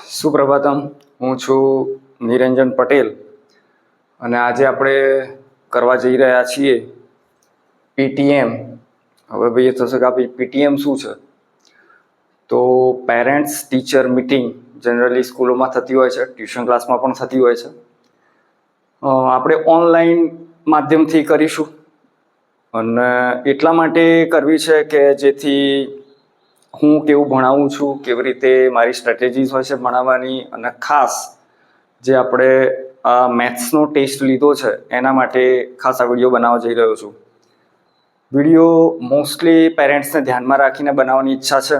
સુપ્રભાતમ, હું છું નિરંજન પટેલ અને આજે આપણે કરવા જઈ રહ્યા છીએ પીટીએમ. હવે ભાઈ એ થશે કે આ પીટીએમ શું છે? તો પેરેન્ટ્સ ટીચર મીટિંગ જનરલી સ્કૂલોમાં થતી હોય છે, ટ્યુશન ક્લાસમાં પણ થતી હોય છે. આપણે ઓનલાઈન માધ્યમથી કરીશું અને એટલા માટે કરવી છે કે જેથી હું કેવું ભણાવું છું, કેવી રીતે મારી સ્ટ્રેટેજીસ હોય છે ભણાવવાની, અને ખાસ જે આપણે મેથ્સનો ટેસ્ટ લીધો છે એના માટે ખાસ આ વિડીયો બનાવવા જઈ રહ્યો છું. વિડીયો મોસ્ટલી પેરેન્ટ્સને ધ્યાનમાં રાખીને બનાવવાની ઈચ્છા છે,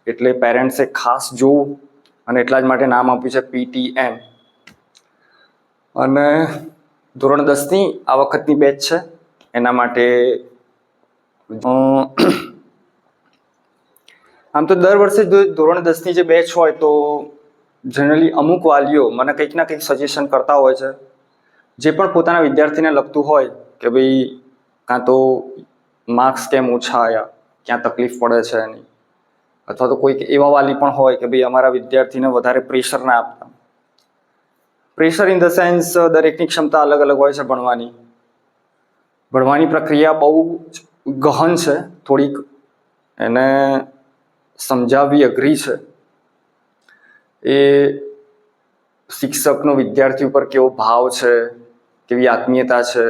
એટલે પેરેન્ટ્સે ખાસ જોવું અને એટલા જ માટે નામ આપ્યું છે પીટીએમ. અને ધોરણ 10ની આ વખતની બેચ છે, એના માટે આમ તો દર વર્ષે ધોરણ 10ની જે બેચ હોય તો જનરલી અમુક વાલીઓ મને કંઈક ના કંઈક સજેશન કરતા હોય છે, જે પણ પોતાના વિદ્યાર્થીને લગતું હોય કે ભાઈ કાં તો માર્ક્સ કેમ ઓછા આવ્યા, ક્યાં તકલીફ પડે છે એની, અથવા તો કોઈક એવા વાલી પણ હોય કે ભાઈ અમારા વિદ્યાર્થીને વધારે પ્રેશર ના આપતા. પ્રેશર ઇન ધ સેન્સ દરેકની ક્ષમતા અલગ અલગ હોય છે ભણવાની પ્રક્રિયા બહુ જ ગહન છે, થોડીક એને સમજાવવી અઘરી છે. એ શિક્ષકનો વિદ્યાર્થી ઉપર કેવો ભાવ છે, કેવી આત્મીયતા છે,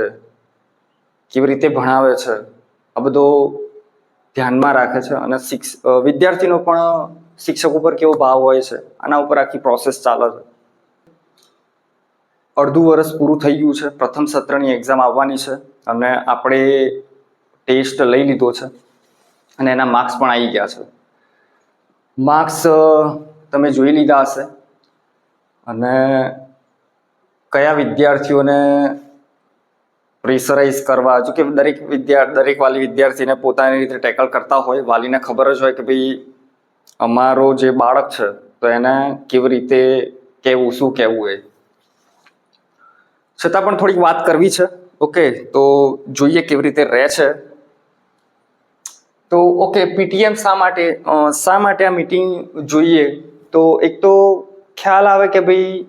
કેવી રીતે ભણાવે છે, આ બધો ધ્યાનમાં રાખે છે. અને વિદ્યાર્થીનો પણ શિક્ષક ઉપર કેવો ભાવ હોય છે, આના ઉપર આખી પ્રોસેસ ચાલે છે. અડધું વર્ષ પૂરું થઈ ગયું છે, પ્રથમ સત્રની એક્ઝામ આવવાની છે અને આપણે ટેસ્ટ લઈ લીધો છે અને એના માર્ક્સ પણ આવી ગયા છે. માર્ક્સ તમે જોઈ લીધા હશે અને કયા વિદ્યાર્થીઓને પ્રેશરાઇઝ કરવા, જો કે દરેક વાલી વિદ્યાર્થીને પોતાની રીતે ટેકલ કરતા હોય. વાલીને ખબર જ હોય કે ભાઈ અમારો જે બાળક છે તો એને કેવી રીતે કહેવું, શું કહેવું. એ છતાં પણ થોડીક વાત કરવી છે. ઓકે, તો જોઈએ કેવી રીતે રહે છે. તો ઓકે, પીટીએમ શા માટે આ મીટિંગ જોઈએ? તો એક તો ખ્યાલ આવે કે ભાઈ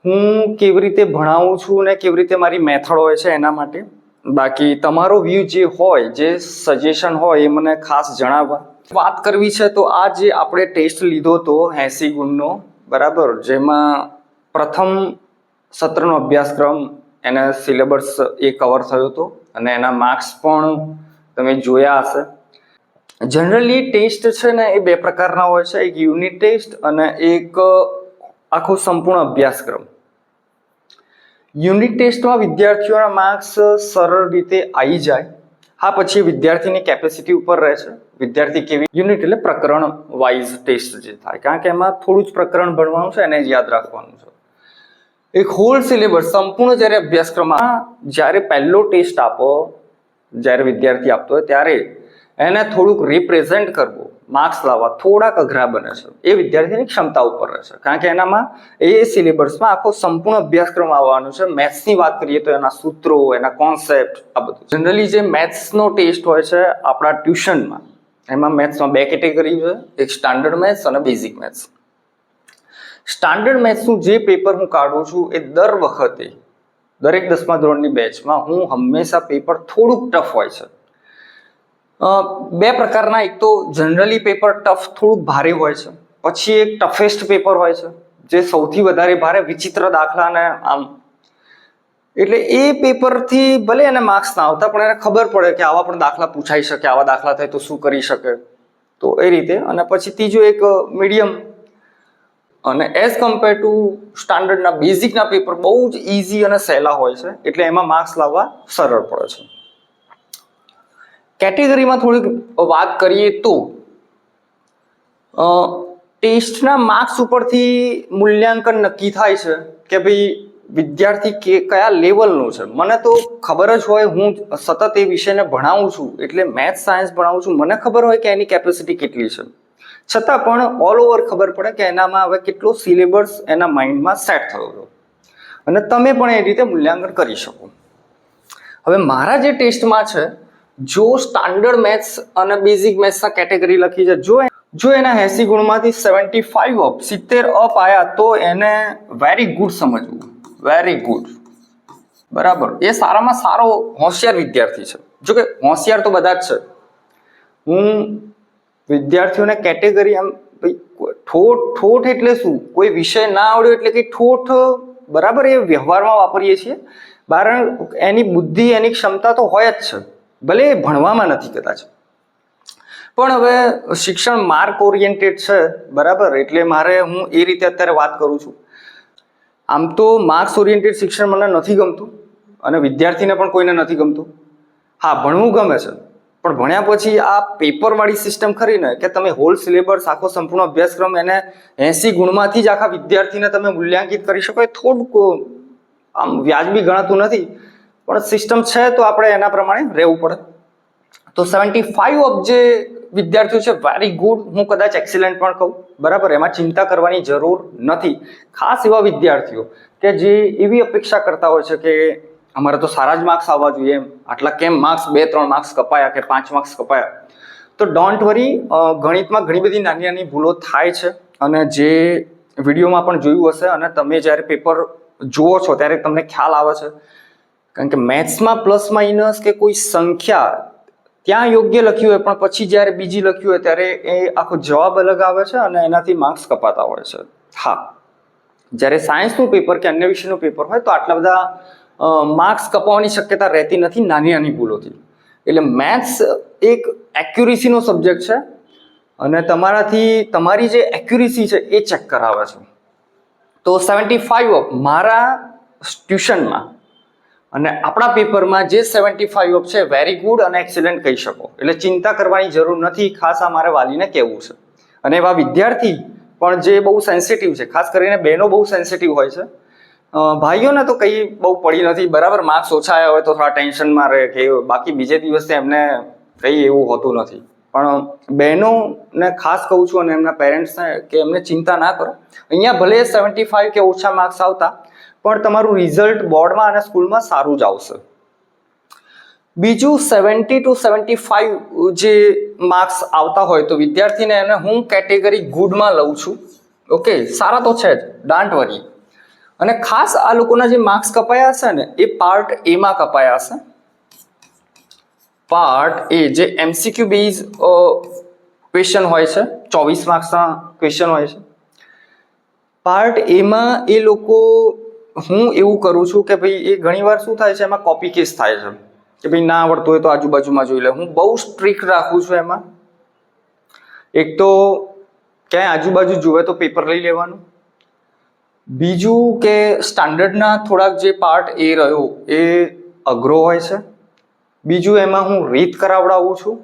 હું કેવી રીતે ભણાવું છું ને કેવી રીતે મારી મેથડ હોય છે એના માટે. બાકી તમારો વ્યૂ જે હોય, જે સજેશન હોય એ મને ખાસ જણાવવા. વાત કરવી છે તો આ જે આપણે ટેસ્ટ લીધો હતો 80 ગુણનો, બરાબર, જેમાં પ્રથમ સત્રનો અભ્યાસક્રમ એને સિલેબસ એ કવર થયો હતો અને એના માર્ક્સ પણ તમે જોયા હશે. જનરલી ટેસ્ટ છે ને એ બે પ્રકારના હોય છે, એક યુનિટ ટેસ્ટ અને એક આખો સંપૂર્ણ અભ્યાસક્રમ. યુનિટ ટેસ્ટમાં વિદ્યાર્થીઓના માર્ક્સ સરળ રીતે આવી જાય. હા, પછી વિદ્યાર્થીની કેપેસિટી ઉપર રહે છે. વિદ્યાર્થી કેવી, યુનિટ એટલે પ્રકરણ વાઇઝ ટેસ્ટ જે થાય, કારણ કે એમાં થોડું જ પ્રકરણ ભણવાનું છે, એને જ યાદ રાખવાનું છે. એક હોલ સિલેબસ સંપૂર્ણ જ્યારે અભ્યાસક્રમમાં જ્યારે પહેલો ટેસ્ટ આપો, જ્યારે વિદ્યાર્થી આપતો હોય ત્યારે એને થોડુંક રિપ્રેઝેન્ટ કરવું, માર્ક્સ લાવવા થોડાક અઘરા બને છે. એ વિદ્યાર્થીની ક્ષમતા ઉપર રહે છે, કારણ કે એનામાં એ સિલેબસમાં આખો સંપૂર્ણ અભ્યાસક્રમ આવવાનો છે. મેથ્સની વાત કરીએ તો એના સૂત્રો, એના કોન્સેપ્ટ, આ બધું. જનરલી જે મેથ્સનો ટેસ્ટ હોય છે આપણા ટ્યુશનમાં, એમાં મેથ્સમાં બે કેટેગરી છે, એક સ્ટાન્ડર્ડ મેથ્સ અને બેઝિક મેથ્સ. સ્ટાન્ડર્ડ મેથ્સનું જે પેપર હું કાઢું છું એ દર વખતે દરેક 10મા ધોરણની બેચમાં હું હંમેશા પેપર થોડુંક ટફ હોય છે. બે પ્રકારના, એક તો જનરલી પેપર ટફ થોડુંક ભારે હોય છે, પછી એક ટફેસ્ટ પેપર હોય છે જે સૌથી વધારે ભારે, વિચિત્ર દાખલાને આમ. એટલે એ પેપરથી ભલે એને માર્ક્સ ના આવતા પણ એને ખબર પડે કે આવા પણ દાખલા પૂછાઈ શકે, આવા દાખલા થાય તો શું કરી શકે, તો એ રીતે. અને પછી ત્રીજું એક મીડિયમ. અને એઝ કમ્પેર ટુ સ્ટાન્ડર્ડના બેઝિકના પેપર બહુ જ ઇઝી અને સહેલા હોય છે, એટલે એમાં માર્ક્સ લાવવા સરળ પડે છે. કેટેગરીમાં થોડીક વાત કરીએ તો ટેસ્ટના માર્ક્સ ઉપરથી મૂલ્યાંકન નક્કી થાય છે કે ભાઈ વિદ્યાર્થી કયા લેવલનું છે. મને તો ખબર જ હોય, હું સતત એ વિષયને ભણાવું છું, એટલે મેથ્સ સાયન્સ ભણાવું છું, મને ખબર હોય કે એની કેપેસિટી કેટલી છે. છતાં પણ ઓલ ઓવર ખબર પડે કે એનામાં હવે કેટલો સિલેબસ એના માઇન્ડમાં સેટ થયો છે, અને તમે પણ એ રીતે મૂલ્યાંકન કરી શકો. હવે મારા જે ટેસ્ટમાં છે, જો સ્ટાન્ડર્ડ મેથ્સ અને બેઝિક મેથ્સના કેટેગરી લખી છે, જો જો એના 80 ગુણમાંથી 75 અપ 70 અપ આયા તો એને વેરી ગુડ સમજવું, વેરી ગુડ, બરાબર. એ સારામાં સારો હોશિયાર વિદ્યાર્થી છે. જો કે હોશિયાર તો બધા જ છે. હું વિદ્યાર્થીઓને કેટેગરી આમ ઠોઠ એટલે શું, કોઈ વિષય ના આવડ્યો એટલે કે ઠોઠ, બરાબર, એ વ્યવહારમાં વાપરીએ છીએ. કારણ એની બુદ્ધિ, એની ક્ષમતા તો હોય જ છે, ભલે એ ભણવામાં નથી કદાચ. પણ હવે શિક્ષણ માર્ક ઓરિએન્ટેડ છે, બરાબર, એટલે હું એ રીતે અત્યારે વાત કરું છું. આમ તો માર્ક્સ ઓરિએન્ટેડ શિક્ષણ મને નથી ગમતું અને વિદ્યાર્થીને પણ કોઈને નથી ગમતું. હા, ભણવું ગમે છે, પણ ભણ્યા પછી આ પેપરવાળી સિસ્ટમ ખરી ને, કે તમે હોલ સિલેબસ, આખો સંપૂર્ણ અભ્યાસક્રમ એને 80 ગુણમાંથી જ આખા વિદ્યાર્થીને તમે મૂલ્યાંકિત કરી શકો, એ થોડુંક આમ વ્યાજબી ગણાતું નથી. પણ સિસ્ટમ છે તો આપણે એના પ્રમાણે રહેવું પડે. તો 75 અપ જે વિદ્યાર્થીઓ છે, વેરી ગુડ, હું કદાચ એક્સિલન્ટ પણ કહું, બરાબર. એમાં ચિંતા કરવાની જરૂર નથી. ખાસ એવા વિદ્યાર્થીઓ કે જે એવી અપેક્ષા કરતા હોય છે કે અમારે તો સારા જ માર્ક્સ આવવા જોઈએ, એમ આટલા કેમ માર્ક્સ 2-3 માર્ક્સ કપાયા કે 5 માર્ક્સ કપાયા, તો ડોન્ટ વરી. ગણિતમાં ઘણી બધી નાની નાની ભૂલો થાય છે અને જે વિડીયોમાં પણ જોયું હશે અને તમે જ્યારે પેપર જુઓ છો ત્યારે તમને ખ્યાલ આવે છે. કારણ કે મેથ્સમાં પ્લસ માઇનસ કે કોઈ સંખ્યા ત્યાં યોગ્ય લખ્યું હોય, પણ પછી જ્યારે બીજી લખ્યું હોય ત્યારે એ આખો જવાબ અલગ આવે છે અને એનાથી માર્ક્સ કપાતા હોય છે. હા, જ્યારે સાયન્સનું પેપર કે અન્ય વિષયનું પેપર હોય તો આટલા બધા માર્ક્સ કપાવવાની શક્યતા રહેતી નથી નાની નાની ભૂલોથી. એટલે મેથ્સ એક એક્યુરેસીનો સબ્જેક્ટ છે અને તમારી જે એક્યુરેસી છે એ ચેક કરાવે છે. તો 75 અપ મારા ટ્યુશનમાં અને આપણા પેપરમાં જે 75 અપ છે, વેરી ગુડ અને એક્સિલન્ટ કહી શકો. એટલે ચિંતા કરવાની જરૂર નથી. ખાસ આ મારે વાલીને કહેવું છે. અને એવા વિદ્યાર્થી પણ જે બહુ સેન્સિટિવ છે, ખાસ કરીને બહેનો બહુ સેન્સિટિવ હોય છે, ભાઈઓને તો કંઈ બહુ પડી નથી, બરાબર. માર્ક્સ ઓછા આવ્યા હોય તો થોડા ટેન્શનમાં રહે કે બાકી બીજે દિવસે એમને કંઈ એવું હોતું નથી. પણ બહેનોને ખાસ કહું છું અને એમના પેરેન્ટ્સને કે એમને ચિંતા ના કરો. અહીંયા ભલે 75 કે ઓછા માર્ક્સ આવતા, પણ તમારું રિઝલ્ટ બોર્ડમાં અને સ્કૂલમાં સારું જ આવશે. બીજું 70 to 75 જે માર્ક્સ આવતા હોય તો વિદ્યાર્થીને એને હું કેટેગરી ગુડમાં લઉં છું. ઓકે, સારા તો છે જ, ડોન્ટ વરી. અને ખાસ આ લોકોના જે માર્ક્સ કપાયા હશે ને એ પાર્ટ એમાં કપાયા હશે. પાર્ટ એ જે MCQ બેઝ ક્વેશ્ચન હોય છે, 24 માર્ક્સના ક્વેશ્ચન હોય છે. પાર્ટ એમાં એ લોકો, હું એવું કરું છું કે ભાઈ એ ઘણીવાર શું થાય છે, એમાં કોપી કેસ થાય છે કે ભાઈ ના આવડતું હોય તો આજુબાજુમાં જોઈ લે. હું બહુ સ્ટ્રિક્ટ રાખું છું એમાં. એક તો ક્યાંય આજુબાજુ જોવે તો પેપર લઈ લેવાનું. બીજું કે સ્ટાન્ડર્ડના થોડાક જે પાર્ટ એ રહ્યો એ અઘરો હોય છે. બીજું એમાં હું રીત કરાવડાવું છું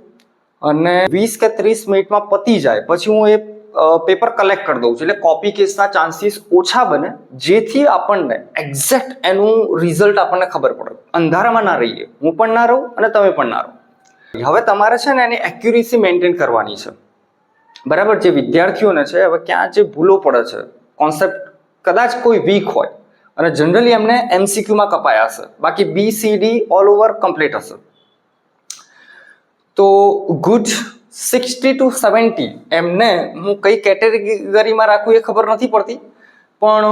અને 20 કે 30 મિનિટમાં પતી જાય પછી હું એ પેપર કલેક્ટ કરી દઉં છું. એટલે કોપી કેસના ચાન્સીસ ઓછા બને, જેથી આપણને એક્ઝેક્ટ એનું રિઝલ્ટ આપણને ખબર પડે. અંધારામાં ના રહીએ, હું પણ ના રહું અને તમે પણ ના રહો. હવે તમારે છે ને એની એક્યુરેસી મેન્ટેન કરવાની છે, બરાબર. જે વિદ્યાર્થીઓને છે હવે ક્યાં જે ભૂલો પડે છે, કોન્સેપ્ટ કદાચ કોઈ વીક હોય અને જનરલી એમને MCQમાં કપાયા હશે, બાકી BCD ઓલ ઓવર કમ્પ્લીટ હશે. તો ગુડ 60 to 70 એમને હું કઈ કેટેગરીમાં રાખું એ ખબર નથી પડતી, પણ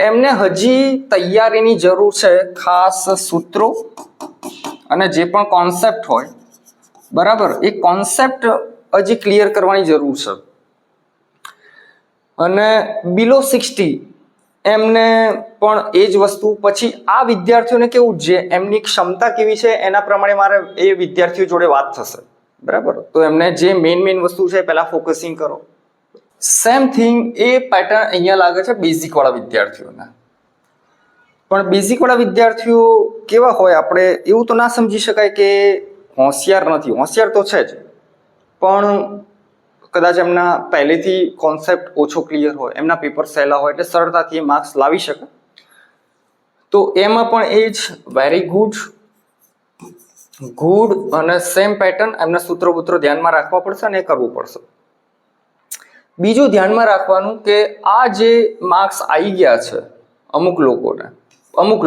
એમને હજી તૈયારીની જરૂર છે. ખાસ સૂત્રો અને જે પણ કોન્સેપ્ટ હોય, બરાબર, એ કોન્સેપ્ટ હજી ક્લિયર કરવાની જરૂર છે. અને બિલો 60 એમને પણ એ જ વસ્તુ. પછી આ વિદ્યાર્થીઓને કેવું, જે એમની ક્ષમતા કેવી છે એના પ્રમાણે મારે એ વિદ્યાર્થીઓ જોડે વાત થશે, બરાબર. તો એમને જે મેઇન વસ્તુ છે પહેલા ફોકસિંગ કરો. સેમ થિંગ એ પેટર્ન અહીંયા લાગે છે બેઝિક વાળા વિદ્યાર્થીઓને. પણ બેઝિક વાળા વિદ્યાર્થીઓ કેવા હોય, આપણે એવું તો ના સમજી શકાય કે હોશિયાર નથી, હોશિયાર તો છે જ, પણ કદાચ એમના પહેલેથી કોન્સેપ્ટ ઓછો ક્લિયર હોય, એમના પેપર સહેલા હોય એટલે સરળતાથી માર્ક્સ લાવી શકે. તો એમાં પણ એ જ વેરી ગુડ અને સેમ પેટર્ન. એમના સૂત્રો ધ્યાનમાં રાખવા પડશે અને એ કરવું પડશે. બીજું ધ્યાનમાં રાખવાનું કે આ જે માર્ક્સ આવી ગયા છે અમુક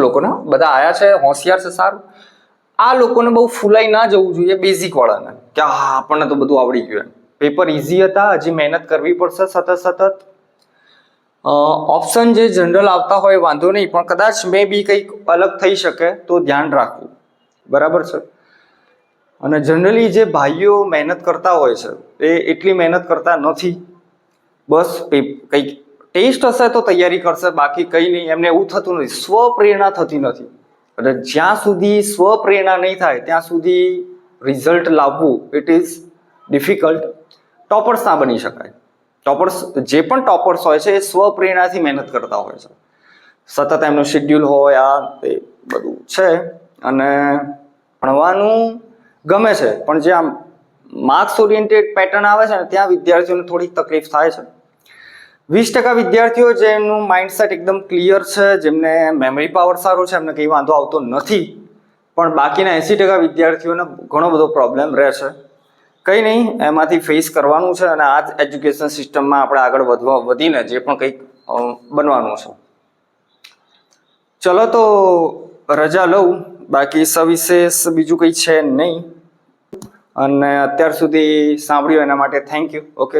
લોકોને, બધા આયા છે, હોશિયાર છે, સારું. આ લોકોને બહુ ફૂલાઈ ના જવું જોઈએ બેઝિક વાળાને કે હા આપણને તો બધું આવડી ગયું. એમ પેપર ઇઝી હતા, હજી મહેનત કરવી પડશે સતત. ઓપ્શન જે જનરલ આવતા હોય વાંધો નહીં, પણ કદાચ મે બી કંઈક અલગ થઈ શકે તો ધ્યાન રાખવું, બરાબર છે. અને જનરલી જે ભાઈઓ મહેનત કરતા હોય છે એ એટલી મહેનત કરતા નથી, બસ કંઈક ટેસ્ટ હશે તો તૈયારી કરશે, બાકી કંઈ નહીં. એમને એવું થતું નથી, સ્વપ્રેરણા થતી નથી. એટલે જ્યાં સુધી સ્વપ્રેરણા નહીં થાય ત્યાં સુધી રિઝલ્ટ લાવવું ઇટ ઇઝ ડિફિકલ્ટ. ટોપર્સ ના બની શકાય. ટોપર્સ, જે પણ ટોપર્સ હોય છે એ સ્વપ્રેરણાથી મહેનત કરતા હોય છે, સતત એમનું શેડ્યુલ હોય, આ એ બધું છે, અને ભણવાનું ગમે છે. પણ જે આમ માર્ક્સ ઓરિએન્ટેડ પેટર્ન આવે છે ને ત્યાં વિદ્યાર્થીઓને થોડીક તકલીફ થાય છે. 20% વિદ્યાર્થીઓ જેમનું માઇન્ડસેટ એકદમ ક્લિયર છે, જેમને મેમરી પાવર સારો છે, એમને કંઈ વાંધો આવતો નથી, પણ બાકીના 80% વિદ્યાર્થીઓને ઘણો બધો પ્રોબ્લેમ રહે છે. કંઈ નહીં, એમાંથી ફેસ કરવાનું છે, અને આ જ એજ્યુકેશન સિસ્ટમમાં આપણે આગળ વધીને જે પણ કંઈક બનવાનું છે. ચલો તો રજા લઉં, બાકી સવિશેષ બીજું કંઈ છે નહીં. અને અત્યાર સુધી સાંભળ્યું એના માટે થેન્ક યુ. ઓકે.